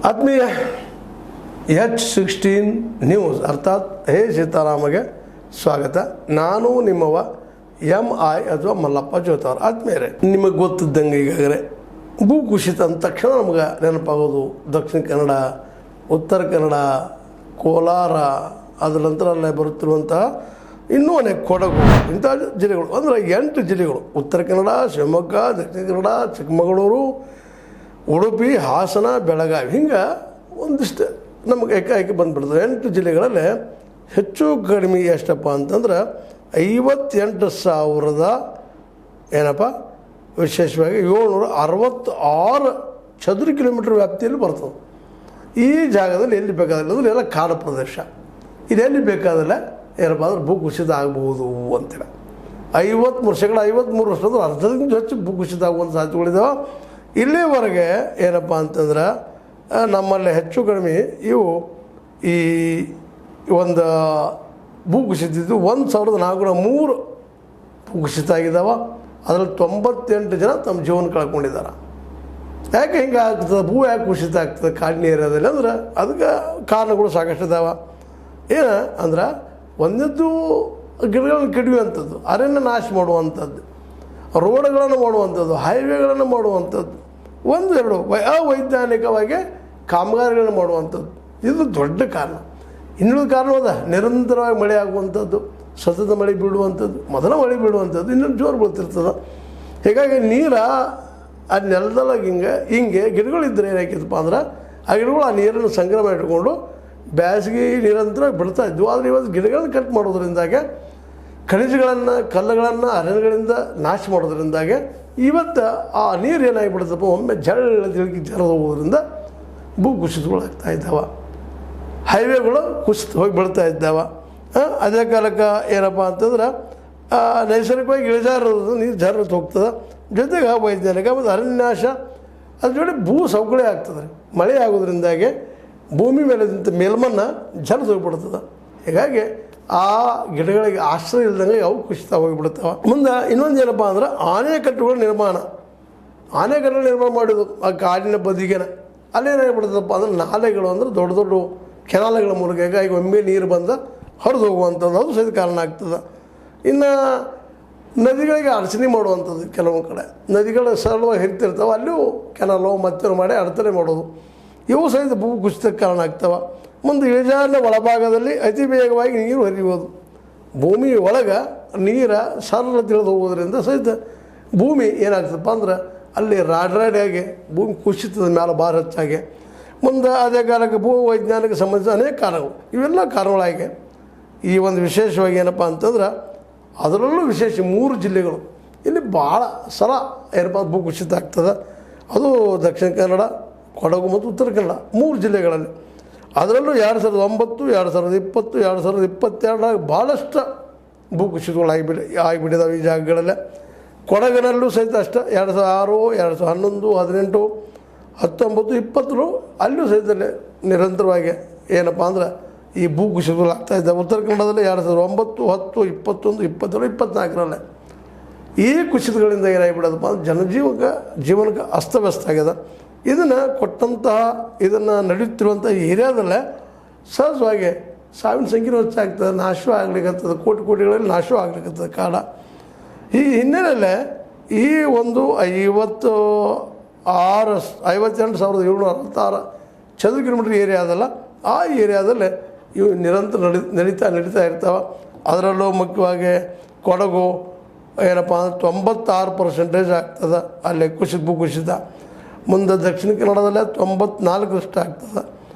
ಆತ್ಮೀಯ H16 news ಅರ್ಥಾತ್ ಹೇ ಸೀತಾರಾಮಗೆ ಸ್ವಾಗತ. ನಾನು ನಿಮ್ಮವ MI ಅಥವಾ ಮಲ್ಲಪ್ಪ ಜೋತಾರ್. ಆತ್ಮೀಯರೇ, ನಿಮಗೆ ಗೊತ್ತಿದ್ದಂಗೆ ಈಗಾಗಲೇ ಭೂಕುಸಿತ ಅಂದ ತಕ್ಷಣ ನಮ್ಗೆ ನೆನಪಾಗೋದು ದಕ್ಷಿಣ ಕನ್ನಡ, ಉತ್ತರ ಕನ್ನಡ, ಕೋಲಾರ, ಅದರ ನಂತರ ಅಲ್ಲೇ ಬರುತ್ತಿರುವಂತಹ ಇನ್ನೂ ಅನೇಕ ಕೊಡಗು, ಇಂಥ ಜಿಲ್ಲೆಗಳು ಅಂದರೆ 8 ಜಿಲ್ಲೆಗಳು: ಉತ್ತರ ಕನ್ನಡ, ಶಿವಮೊಗ್ಗ, ದಕ್ಷಿಣ ಕನ್ನಡ, ಚಿಕ್ಕಮಗಳೂರು, ಉಡುಪಿ, ಹಾಸನ, ಬೆಳಗಾವಿ. ಹಿಂಗೆ ಒಂದಿಷ್ಟು ನಮಗೆ ಏಕಾಏಕಿ ಬಂದುಬಿಡ್ತದೆ. 8 ಜಿಲ್ಲೆಗಳಲ್ಲಿ ಹೆಚ್ಚು ಕಡಿಮೆ ಎಷ್ಟಪ್ಪ ಅಂತಂದ್ರೆ 58,000 ಏನಪ್ಪ ವಿಶೇಷವಾಗಿ 766 ಚದುರ ಕಿಲೋಮೀಟ್ರ್ ವ್ಯಾಪ್ತಿಯಲ್ಲಿ ಬರ್ತದೆ. ಈ ಜಾಗದಲ್ಲಿ ಎಲ್ಲಿ ಬೇಕಾದಿಲ್ಲ ಅಂದ್ರೆ ಎಲ್ಲ ಕಾಡು ಪ್ರದೇಶ. ಇದೆಲ್ಲಿ ಬೇಕಾದಲ್ಲ ಏನಪ್ಪ ಅಂದ್ರೆ ಭೂಕುಸಿತ ಆಗ್ಬೋದು ಅಂತೇಳಿ 53 ವರ್ಷ ಅಂದ್ರೆ ಅರ್ಧದಿಂದ ಹೆಚ್ಚು ಭೂಕುಸಿತ ಆಗುವಂಥ ಸಾಧ್ಯತೆಗಳಿದ್ದಾವೆ. ಇಲ್ಲಿವರೆಗೆ ಏನಪ್ಪ ಅಂತಂದ್ರೆ ನಮ್ಮಲ್ಲಿ ಹೆಚ್ಚು ಕಡಿಮೆ ಇವು ಈ ಒಂದು ಭೂಕುಸಿತಿದ್ದು 1403 ಭೂಕುಸಿತ ಆಗಿದ್ದಾವೆ. ಅದರಲ್ಲಿ 98 ಜನ ತಮ್ಮ ಜೀವನ ಕಳ್ಕೊಂಡಿದ್ದಾರೆ. ಯಾಕೆ ಹಿಂಗೆ ಆಗ್ತದೆ, ಭೂ ಯಾಕೆ ಕುಸಿತ ಆಗ್ತದೆ ಕಾಡಿನ ಏರಿಯಾದಲ್ಲಿ ಅಂದ್ರೆ ಅದಕ್ಕೆ ಕಾರಣಗಳು ಸಾಕಷ್ಟು ಇದ್ದಾವೆ. ಏನು ಅಂದ್ರೆ ಒಂದದ್ದು ಗಿಡಗಳನ್ನು ಕೆಡುವಂಥದ್ದು, ಅರಣ್ಯ ನಾಶ ಮಾಡುವಂಥದ್ದು, ರೋಡ್ಗಳನ್ನು ಮಾಡುವಂಥದ್ದು, ಹೈವೇಗಳನ್ನು ಮಾಡುವಂಥದ್ದು, ಒಂದೆರಡು ಅವೈಜ್ಞಾನಿಕವಾಗಿ ಕಾಮಗಾರಿಗಳನ್ನು ಮಾಡುವಂಥದ್ದು, ಇದು ದೊಡ್ಡ ಕಾರಣ. ಇನ್ನೊಂದು ಕಾರಣವಾದ ನಿರಂತರವಾಗಿ ಮಳೆ ಆಗುವಂಥದ್ದು, ಸತತ ಮಳೆ ಬೀಳುವಂಥದ್ದು, ಮೊದಲ ಮಳೆ ಬೀಳುವಂಥದ್ದು, ಇನ್ನೊಂದು ಜೋರು ಬೀಳ್ತಿರ್ತದೆ. ಹೀಗಾಗಿ ನೀರು ಆ ನೆಲದೊಳಗೆ ಹಿಂಗೆ ಗಿಡಗಳಿದ್ದರೆ ಏನಾಕಿತ್ತಪ್ಪ ಅಂದ್ರೆ ಆ ಗಿಡಗಳು ಆ ನೀರನ್ನು ಸಂಗ್ರಹ ಇಟ್ಕೊಂಡು ಬೇಸಿಗೆ ನಿರಂತರ ಬಿಡ್ತಾ ಇದ್ವು. ಆದರೆ ಇವತ್ತು ಗಿಡಗಳನ್ನು ಕಟ್ ಮಾಡೋದ್ರಿಂದಾಗೆ, ಖನಿಜಗಳನ್ನು, ಕಲ್ಲುಗಳನ್ನು ಅರಣ್ಯಗಳಿಂದ ನಾಶ ಮಾಡೋದ್ರಿಂದಾಗೆ ಇವತ್ತು ಆ ನೀರು ಏನಾಗಿಬಿಡ್ತಪ್ಪ, ಒಮ್ಮೆ ತಿಳುಕಿ ಜರಿದು ಹೋಗೋದ್ರಿಂದ ಭೂ ಕುಸಿತಗಳಾಗ್ತಾ ಇದ್ದಾವೆ, ಹೈವೇಗಳು ಕುಸಿತ ಹೋಗಿ ಬೀಳ್ತಾ ಇದ್ದಾವೆ. ಅದೇ ಕಾಲಕ್ಕೆ ಏನಪ್ಪ ಅಂತಂದ್ರೆ ನೈಸರ್ಗಿಕವಾಗಿ ಇಳಿಜಾರದ ನೀರು ಜಾರತ್ತು ಹೋಗ್ತದೆ. ಜೊತೆಗೆ ವೈಜ್ಞಾನಿಕ ಮತ್ತು ಅರಣ್ಯನಾಶ ಅದ್ರ ಜೊತೆ ಭೂ ಸವಕಳಿ ಆಗ್ತದೆ. ಮಳೆ ಆಗೋದ್ರಿಂದಾಗೆ ಭೂಮಿ ಮೇಲೆ ಮೇಲ್ಮನ್ನ ಜರಿದು ಹೋಗಿಬಿಡ್ತದೆ. ಹೀಗಾಗಿ ಆ ಗಿಡಗಳಿಗೆ ಆಶ್ರಯ ಇಲ್ದಂಗೆ ಅವು ಕುಸಿತ ಹೋಗಿಬಿಡ್ತಾವೆ. ಮುಂದೆ ಇನ್ನೊಂದು ಏನಪ್ಪ ಅಂದ್ರೆ ಆಣೆಕಟ್ಟುಗಳ ನಿರ್ಮಾಣ ಮಾಡಿದ್ದು ಆ ಕಾಡಿನ ಬದಿಗೆನ ಅಲ್ಲೇನಾಗಿಬಿಡ್ತದಪ್ಪ ಅಂದ್ರೆ ನಾಲೆಗಳು ಅಂದ್ರೆ ದೊಡ್ಡ ದೊಡ್ಡ ಕೆನಾಲೆಗಳ ಮೂಲಕ ಹೀಗಾಗಿ ಒಮ್ಮೆ ನೀರು ಬಂದು ಹರಿದು ಹೋಗುವಂಥದ್ದು, ಅದು ಸಹಿತ ಕಾರಣ ಆಗ್ತದೆ. ಇನ್ನು ನದಿಗಳಿಗೆ ಅಡಚಣೆ ಮಾಡುವಂಥದ್ದು, ಕೆಲವೊಂದು ಕಡೆ ನದಿಗಳು ಸರಳವಾಗಿ ಹರಿತಿರ್ತಾವೆ, ಅಲ್ಲೂ ಕೆನಾಲು ಮತ್ತೆ ಮಾಡಿ ಅಡಚಣೆ ಮಾಡೋದು, ಇವು ಸಹಿತ ಭೂ ಕುಸಿತಕ್ಕೆ ಕಾರಣ ಆಗ್ತವೆ. ಮುಂದೆ ಇಳಿಜಾರಿನ ಒಳಭಾಗದಲ್ಲಿ ಅತಿ ವೇಗವಾಗಿ ನೀರು ಹರಿಯುವುದು, ಭೂಮಿ ಒಳಗೆ ನೀರು ಸರಳ ತಿಳಿದು ಹೋಗೋದ್ರಿಂದ ಸಹಿತ ಭೂಮಿ ಏನಾಗ್ತದಪ್ಪ ಅಂದ್ರೆ ಅಲ್ಲಿ ರಾಡಿಯಾಗಿ ಭೂಮಿ ಕುಸಿತದ ಮೇಲೆ ಭಾರ ಹೆಚ್ಚಾಗಿ. ಮುಂದೆ ಅದೇ ಕಾಲಕ್ಕೆ ಭೂ ವೈಜ್ಞಾನಿಕ ಸಂಬಂಧಿಸಿದ ಅನೇಕ ಕಾರಣಗಳು, ಇವೆಲ್ಲ ಕಾರಣಗಳಾಗಿ ಈ ಒಂದು ವಿಶೇಷವಾಗಿ ಏನಪ್ಪ ಅಂತಂದ್ರೆ ಅದರಲ್ಲೂ ವಿಶೇಷ 3 ಜಿಲ್ಲೆಗಳು ಇಲ್ಲಿ ಭಾಳ ಸಲ ಏನಪ್ಪ ಭೂ ಕುಸಿತ ಆಗ್ತದೆ. ಅದು ದಕ್ಷಿಣ ಕನ್ನಡ, ಕೊಡಗು ಮತ್ತು ಉತ್ತರ ಕನ್ನಡ 3 ಜಿಲ್ಲೆಗಳಲ್ಲಿ. ಅದರಲ್ಲೂ 2009, 2020, 2022 ಭಾಳಷ್ಟು ಭೂಕುಸಿತಗಳು ಆಗಿಬಿಟ್ಟಿದ್ದಾವೆ ಈ ಜಾಗಗಳಲ್ಲೇ. ಕೊಡಗಿನಲ್ಲೂ ಸಹಿತ ಅಷ್ಟೇ 2006, 2011, 2018, 19, 20 ಅಲ್ಲೂ ಸಹಿತ ನಿರಂತರವಾಗಿ ಏನಪ್ಪ ಅಂದ್ರೆ ಈ ಭೂಕುಸಿತಗಳು ಆಗ್ತಾಯಿದ್ದಾವೆ. ಉತ್ತರ ಕನ್ನಡದಲ್ಲಿ 2009, 10, 21, 22, 24 ಈ ಕುಸಿತಗಳಿಂದ ಏನಾಗಿಬಿಡೋದಪ್ಪ ಅಂದ್ರೆ ಜೀವನಕ್ಕೆ ಅಸ್ತವ್ಯಸ್ತ ಆಗ್ಯದ. ಇದನ್ನು ಇದನ್ನು ನಡೆಯುತ್ತಿರುವಂಥ ಏರಿಯಾದಲ್ಲೇ ಸಹಜವಾಗಿ ಸಾವಿನ ಸಂಖ್ಯೆ ಹೆಚ್ಚಾಗ್ತದೆ, ನಾಶ ಆಗ್ಲಿಕ್ಕತ್ತದ, ಕೋಟಿಗಳಲ್ಲಿ ನಾಶ ಆಗ್ಲಿಕ್ಕತ್ತದ ಕಾಡ. ಈ ಹಿನ್ನೆಲೆಯಲ್ಲೇ ಈ ಒಂದು 52,766 ಚದುರ ಕಿಲೋಮೀಟ್ರ್ ಏರಿಯಾ ಅದಲ್ಲ, ಆ ಏರಿಯಾದಲ್ಲೇ ಇವು ನಿರಂತರ ನಡೀತಾ ಇರ್ತಾವೆ. ಅದರಲ್ಲೂ ಮುಖ್ಯವಾಗಿ ಕೊಡಗು ಏನಪ್ಪ ಅಂದ್ರೆ 96% ಆಗ್ತದೆ ಅಲ್ಲಿ ಭೂಕುಸಿತ. ಮುಂದೆ ದಕ್ಷಿಣ ಕನ್ನಡದಲ್ಲೇ 94% ಆಗ್ತದೆ.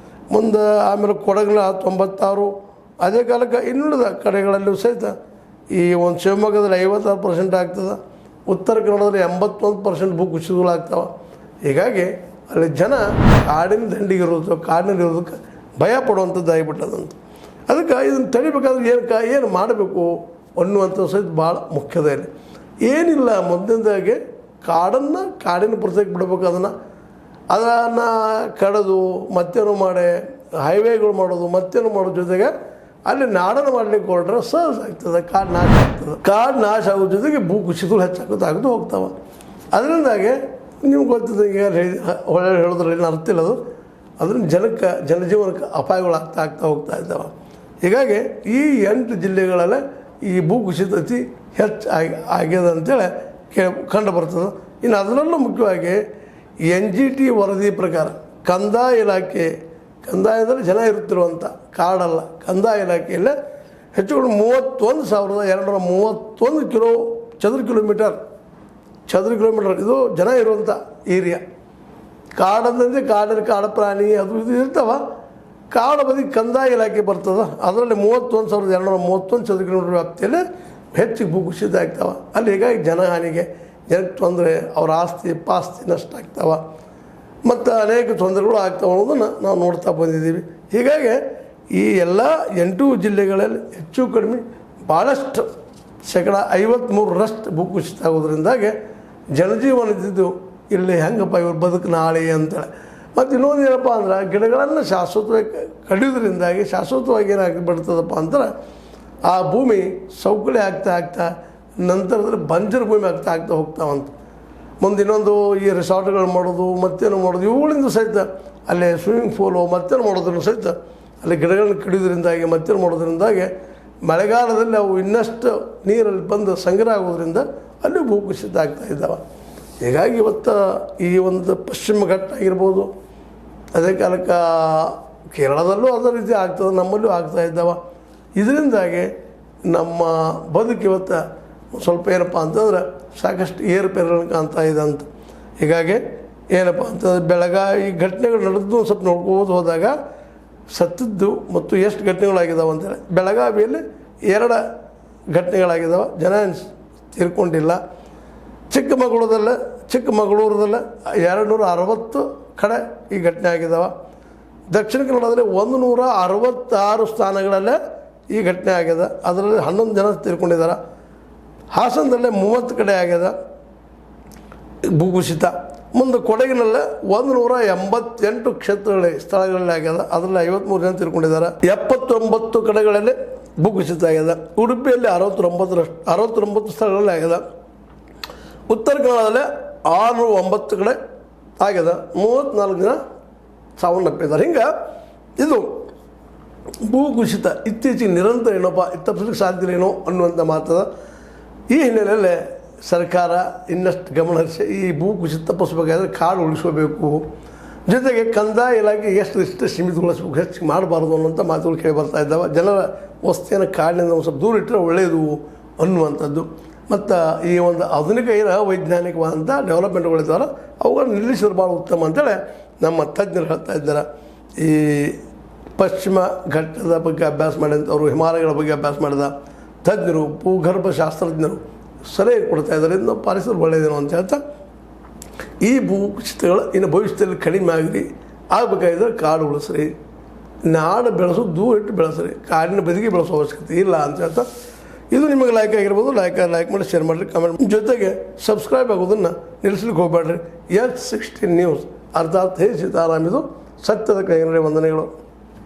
ಮುಂದೆ ಆಮೇಲೆ ಕೊಡಗಿನ 96. ಅದೇ ಕಾಲಕ್ಕೆ ಇನ್ನುಳಿದ ಕಡೆಗಳಲ್ಲೂ ಸಹಿತ ಈ ಒಂದು ಶಿವಮೊಗ್ಗದಲ್ಲಿ 56% ಆಗ್ತದೆ. ಉತ್ತರ ಕನ್ನಡದಲ್ಲಿ 81% ಭೂಕುಸಿತಗಳಾಗ್ತವೆ. ಹೀಗಾಗಿ ಅಲ್ಲಿ ಜನ ಕಾಡಿನ ದಂಡಿಗಿರೋದು, ಕಾಡಿನಲ್ಲಿರೋದಕ್ಕೆ ಭಯ ಪಡುವಂಥದ್ದು ಆಗಿಬಿಟ್ಟದಂತ. ಅದಕ್ಕೆ ಇದನ್ನು ತಡಿಬೇಕಾದ್ರೆ ಏನು ಮಾಡಬೇಕು ಅನ್ನುವಂಥ ಸಹಿತ ಭಾಳ ಮುಖ್ಯದ ಇಲ್ಲಿ ಏನಿಲ್ಲ. ಮೊದಲನೇದಾಗಿ ಕಾಡಿನ ಪ್ರತ್ಯೇಕ ಬಿಡಬೇಕು. ಅದನ್ನು ಕಡಿದು ಮತ್ತೇನು ಮಾಡಿ ಹೈವೇಗಳು ಮಾಡೋದು, ಮತ್ತೇನು ಮಾಡೋದ್ರ ಜೊತೆಗೆ ಅಲ್ಲಿ ನಾಡನ್ನು ಮಾಡಲಿಕ್ಕೆ ಹೊರಟ್ರೆ ಸಹಜ ಆಗ್ತದೆ, ಕಾಡು ನಾಶ ಆಗ್ತದೆ. ಕಾಡು ನಾಶ ಆಗೋ ಜೊತೆಗೆ ಭೂ ಕುಸಿತಗಳು ಹೆಚ್ಚಾಗೋದು ಹೋಗ್ತಾವೆ. ಅದರಿಂದಾಗೆ ನಿಮ್ಗೆ ಗೊತ್ತಿದೆ, ಈಗ ಒಳ್ಳೆ ಹೇಳೋದ್ರಲ್ಲಿ ಏನು ಅರ್ಥ ಇಲ್ಲದು. ಅದರಿಂದ ಜನಜೀವನಕ್ಕೆ ಅಪಾಯಗಳು ಆಗ್ತಾ ಹೋಗ್ತಾ ಇದ್ದಾವೆ. ಹೀಗಾಗಿ ಈ 8 ಜಿಲ್ಲೆಗಳಲ್ಲೇ ಈ ಭೂಕುಸಿತ ಅತಿ ಹೆಚ್ಚು ಆಗ್ಯದ ಅಂತೇಳಿ ಕಂಡು ಬರ್ತದೆ. ಇನ್ನು ಅದರಲ್ಲೂ ಮುಖ್ಯವಾಗಿ NGT ವರದಿ ಪ್ರಕಾರ ಕಂದಾಯದಲ್ಲಿ ಜನ ಇರುತ್ತಿರುವಂಥ ಕಾಡಲ್ಲ, ಕಂದಾಯ ಇಲಾಖೆಯಲ್ಲೇ ಹೆಚ್ಚು ಕಡಿಮೆ 31,231 ಚದುರ ಕಿಲೋಮೀಟರ್ ಇದು ಜನ ಇರುವಂಥ ಏರಿಯಾ. ಕಾಡಂದ್ರೆ ಕಾಡು ಪ್ರಾಣಿ ಅದು ಇದು ಇರ್ತಾವ. ಕಾಡು ಬದಿ ಕಂದಾಯ ಇಲಾಖೆ ಬರ್ತದೆ. ಅದರಲ್ಲಿ 31,231 ಚದುರ ಕಿಲೋಮೀಟರ್ ವ್ಯಾಪ್ತಿಯಲ್ಲಿ ಹೆಚ್ಚಿಗೆ ಭೂಕುಸಿತ ಆಗ್ತಾವೆ. ಅಲ್ಲಿ ಹೀಗಾಗಿ ಜನಹಾನಿಗೆ, ಜನಕ್ಕೆ ತೊಂದರೆ, ಅವರ ಪಾಸ್ತಿ ನಷ್ಟ ಆಗ್ತಾವೆ ಮತ್ತು ಅನೇಕ ತೊಂದರೆಗಳು ಆಗ್ತಾವೆ ಅನ್ನೋದನ್ನು ನಾವು ನೋಡ್ತಾ ಬಂದಿದ್ದೀವಿ. ಹೀಗಾಗಿ ಈ ಎಲ್ಲ 8 ಜಿಲ್ಲೆಗಳಲ್ಲಿ ಹೆಚ್ಚು ಕಡಿಮೆ ಭಾಳಷ್ಟು 53% ಭೂಕುಸಿತ ಆಗೋದ್ರಿಂದಾಗಿ ಜನಜೀವನದಿದ್ದು ಇಲ್ಲಿ ಹೆಂಗಪ್ಪ ಇವ್ರ ಬದುಕು ನಾಳೆ ಅಂತೇಳಿ. ಮತ್ತು ಇನ್ನೊಂದು ಏನಪ್ಪ ಅಂದ್ರೆ ಗಿಡಗಳನ್ನು ಶಾಶ್ವತವಾಗಿ ಕಡಿಯೋದ್ರಿಂದಾಗಿ ಶಾಶ್ವತವಾಗಿ ಏನಾಗಿಬಿಡ್ತದಪ್ಪ ಅಂದ್ರೆ ಆ ಭೂಮಿ ಸೌಕಳಿ ಆಗ್ತಾ ನಂತರದಲ್ಲಿ ಬಂಜರು ಭೂಮಿ ಆಗ್ತಾ ಹೋಗ್ತಾವಂತ. ಮುಂದೆ ಇನ್ನೊಂದು ಈ ರೆಸಾರ್ಟ್ಗಳು ಮಾಡೋದು ಮತ್ತೇನು ಮಾಡೋದು ಇವುಗಳಿಂದ ಸಹಿತ ಅಲ್ಲೇ ಸ್ವಿಮ್ಮಿಂಗ್ ಪೂಲು ಮತ್ತೇನು ಮಾಡೋದ್ರಿಂದ ಸಹಿತ ಅಲ್ಲಿ ಗಿಡಗಳನ್ನ ಕಡಿಯೋದ್ರಿಂದಾಗಿ ಮತ್ತೇನು ಮಾಡೋದ್ರಿಂದಾಗಿ ಮಳೆಗಾಲದಲ್ಲಿ ಅವು ಇನ್ನಷ್ಟು ನೀರಲ್ಲಿ ಬಂದು ಸಂಗ್ರಹ ಆಗೋದ್ರಿಂದ ಅಲ್ಲಿ ಭೂಕುಸಿತ ಆಗ್ತಾ ಇದ್ದಾವೆ. ಹೀಗಾಗಿ ಇವತ್ತು ಈ ಒಂದು ಪಶ್ಚಿಮ ಘಟ್ಟ ಆಗಿರ್ಬೋದು, ಅದೇ ಕಾಲಕ್ಕೆ ಕೇರಳದಲ್ಲೂ ಅದೇ ರೀತಿ ಆಗ್ತದೆ, ನಮ್ಮಲ್ಲೂ ಆಗ್ತಾ ಇದ್ದಾವೆ. ಇದರಿಂದಾಗಿ ನಮ್ಮ ಬದುಕು ಇವತ್ತು ಸ್ವಲ್ಪ ಏನಪ್ಪ ಅಂತಂದ್ರೆ ಸಾಕಷ್ಟು ಏರುಪೇರುಗಳನ್ನು ಕಾಣ್ತಾ ಇದೆ ಅಂತ. ಹೀಗಾಗಿ ಏನಪ್ಪ ಅಂತಂದ್ರೆ ಬೆಳಗಾವಿ ಘಟನೆಗಳು ನಡೆದು ಸ್ವಲ್ಪ ನೋಡ್ಕೋದು ಹೋದಾಗ ಸತ್ತದ್ದು ಮತ್ತು ಎಷ್ಟು ಘಟನೆಗಳಾಗಿದ್ದಾವೆ ಅಂತೇಳಿ ಬೆಳಗಾವಿಯಲ್ಲಿ 2 ಘಟನೆಗಳಾಗಿದ್ದಾವೆ, ಜನ ತೀರ್ಕೊಂಡಿಲ್ಲ. ಚಿಕ್ಕಮಗಳೂರದಲ್ಲೇ 260 ಕಡೆ ಈ ಘಟನೆ ಆಗಿದ್ದಾವೆ. ದಕ್ಷಿಣ ಕನ್ನಡದಲ್ಲಿ 166 ಸ್ಥಾನಗಳಲ್ಲೇ ಈ ಘಟನೆ ಆಗ್ಯದ, ಅದರಲ್ಲಿ 11 ಜನ ತೀರ್ಕೊಂಡಿದ್ದಾರೆ. ಹಾಸನದಲ್ಲೇ 30 ಕಡೆ ಆಗ್ಯದ ಭೂಕುಸಿತ. ಮುಂದೆ ಕೊಡಗಿನಲ್ಲೇ 188 ಸ್ಥಳಗಳಲ್ಲಿ ಆಗ್ಯದ, ಅದರಲ್ಲಿ 53 ಜನ ತೀರ್ಕೊಂಡಿದ್ದಾರೆ. 79 ಕಡೆಗಳಲ್ಲಿ ಭೂಕುಸಿತ ಆಗ್ಯದ. ಉಡುಪಿಯಲ್ಲಿ 69 ಸ್ಥಳಗಳಲ್ಲಿ ಆಗ್ಯದ. ಉತ್ತರ ಕನ್ನಡದಲ್ಲೇ 609 ಕಡೆ ಆಗ್ಯದ, 34 ಜನ ಸಾವನ್ನಪ್ಪಿದ್ದಾರೆ. ಹಿಂಗೆ ಇದು ಭೂಕುಸಿತ ಇತ್ತೀಚೆಗೆ ನಿರಂತರ ಏನಪ್ಪ ತಪ್ಪಿಸಲಿಕ್ಕೆ ಸಾಧ್ಯ ಏನೋ ಅನ್ನುವಂಥ ಮಾತದ. ಈ ಹಿನ್ನೆಲೆಯಲ್ಲಿ ಸರ್ಕಾರ ಇನ್ನಷ್ಟು ಗಮನ ಹರಿಸಿ ಈ ಭೂಕುಸಿತ ತಪ್ಪಿಸ್ಬೇಕಾದ್ರೆ ಕಾಡು ಉಳಿಸ್ಕೋಬೇಕು, ಜೊತೆಗೆ ಕಂದಾಯ ಇಲಾಖೆ ಎಷ್ಟು ಸೀಮಿತಗೊಳಿಸ್ಬೇಕು, ಹೆಚ್ಚು ಮಾಡಬಾರ್ದು ಅನ್ನುವಂಥ ಮಾತುಗಳು ಕೇಳಿ ಬರ್ತಾ ಇದ್ದಾವೆ. ಜನರ ವಸ್ತಿಯನ್ನು ಕಾಡಿನಿಂದ ಒಂದು ಸ್ವಲ್ಪ ದೂರ ಇಟ್ಟರೆ ಒಳ್ಳೆಯದು ಅನ್ನುವಂಥದ್ದು. ಮತ್ತು ಈ ಒಂದು ಆಧುನಿಕ ವೈಜ್ಞಾನಿಕವಾದಂಥ ಡೆವಲಪ್ಮೆಂಟ್ಗಳಿದ್ದಾವೆ ಅವುಗಳನ್ನು ನಿಲ್ಲಿಸಿದ್ರೆ ಭಾಳ ಉತ್ತಮ ಅಂತೇಳಿ ನಮ್ಮ ತಜ್ಞರು ಹೇಳ್ತಾ ಇದ್ದಾರೆ. ಈ ಪಶ್ಚಿಮ ಘಟ್ಟದ ಬಗ್ಗೆ ಅಭ್ಯಾಸ ಮಾಡಿದಂಥವ್ರು, ಹಿಮಾಲಯಗಳ ಬಗ್ಗೆ ಅಭ್ಯಾಸ ಮಾಡಿದ ತಜ್ಞರು, ಭೂಗರ್ಭ ಶಾಸ್ತ್ರಜ್ಞರು ಸಲಹೆ ಕೊಡ್ತಾ ಇದ್ದಾರೆ. ಇದನ್ನು ಪಾಲಿಸಿದ್ರೆ ಒಳ್ಳೆಯದೇನೋ ಅಂತ ಹೇಳ್ತಾ ಈ ಭೂಕುಸಿತಗಳು ಇನ್ನು ಭವಿಷ್ಯದಲ್ಲಿ ಕಡಿಮೆ ಆಗಬೇಕಾಗಿದ್ರೆ ಕಾಡು ಉಳಿಸ್ರಿ, ನಾಡು ಬೆಳೆಸೋದು ದೂರ ಇಟ್ಟು ಬೆಳೆಸ್ರಿ, ಕಾಡಿನ ಬದಿಗೆ ಬೆಳೆಸೋ ಅವಶ್ಯಕತೆ ಇಲ್ಲ ಅಂತ ಹೇಳ್ತಾ ಇದು ನಿಮಗೆ ಲೈಕ್ ಆಗಿರ್ಬೋದು. ಲೈಕ್ ಮಾಡಿ, ಶೇರ್ ಮಾಡಿರಿ, ಕಮೆಂಟ್ ಜೊತೆಗೆ ಸಬ್ಸ್ಕ್ರೈಬ್ ಆಗೋದನ್ನು ನಿಲ್ಲಿಸ್ಲಿಕ್ಕೆ ಹೋಗಬೇಡ್ರಿ. H16 ನ್ಯೂಸ್ ಅರ್ಥಾತ್ ಹೇ ಸೀತಾರಾಮ್, ಇದು ಸತ್ಯದ ಕೈಗನ್ನಡಿ. ವಂದನೆಗಳು.